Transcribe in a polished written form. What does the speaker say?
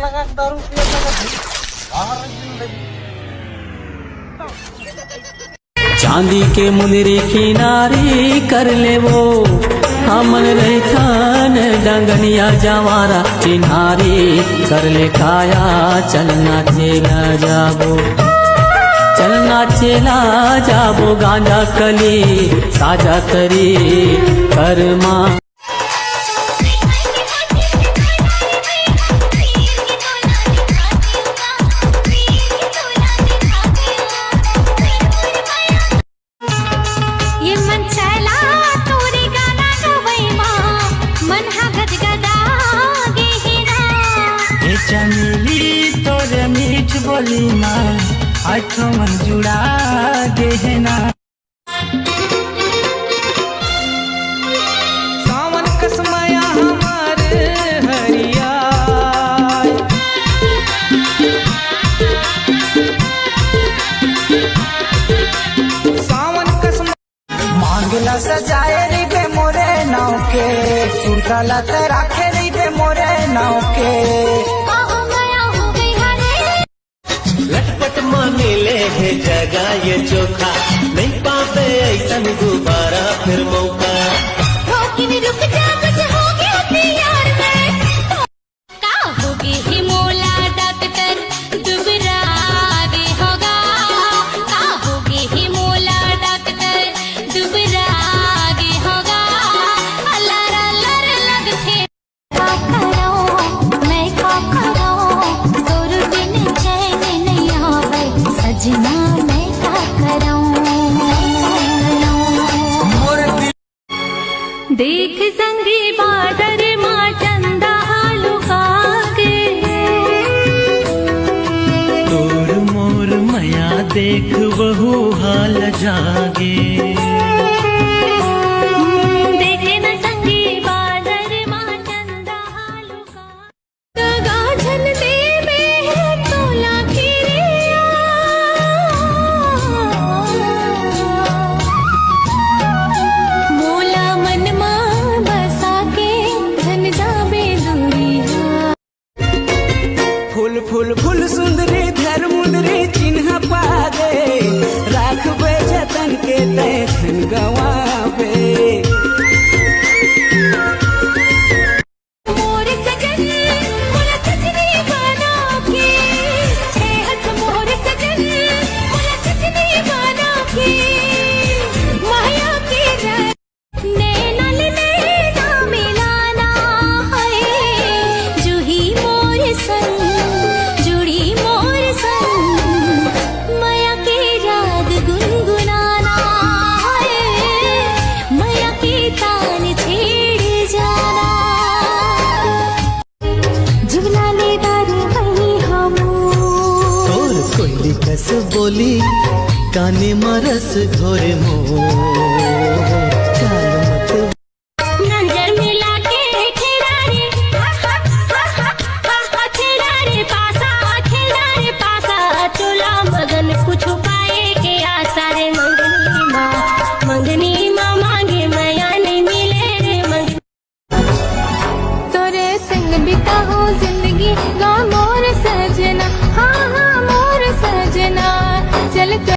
लगा दारू पिया लगा बाहर जिंदगी। चांदी के मुंदरी किनारी कर ले वो हमन रहथन डंगनिया जवारा चिन्हारी कर ले काया चलना चेला जाबो चलना चेला जाबो गांजा कली साजा करी कर्मा चमेली तोरे मीठ बोली माँ आँखों मन जुड़ा गहना। सावन कसमया हमार हरिया सावन कसम मांगला सजाए रे बे मोरे नाव के सुरकाला राखे रे बे मोरे नाव के लटपट माने ले है जगह ये चोखा नहीं पाते ऐसा दोबारा फिर मौका। रुक जा कुछ हो गया प्यार में का होगी ही मोला डॉक्टर दुबरा दे होगा का होगी ही मोला डॉक्टर दुबरा दे होगा अल्लाह अल्लाह लगते का करो मैं का करो तोर बिन चैन नहीं आवे सजना मैं का करूं। देख संगी बादर माँ चंदा लुका के तोर मोर मया देख बहु हाल जागे। देखे न संगी बादर माँ चंदा लुका गाजन दे में तोला खिरिया मोला मन माँ बसा के धन जाबे दूरिया। फूल फूल फूल सुंदरी धर मुंदरी चिन्ह पागे राखबे जतन के तैन गवाबे। मोर सजन मोर सजनी बना के हंस मोर सजन मोर सजनी बना के माया के नैना नैना मिलाना है जूही मोर संग जुड़ी मोर संग माया के राग गुनगुनाना है माया के तान छेड़ जाना जुगलाले दारू वही हमू तोर कोयली कस बोली काने मरस घोरे नजर मिला के खिलाड़ी खिलाड़ी पासा चोला मगन कुछ पाए के आशा रे मंगनी माँ मांगे मैया नहीं मिले रे मंगनी तोरे संग बिता हो जिंदगी गा मोर सजना हाँ हाँ मोर सजना चल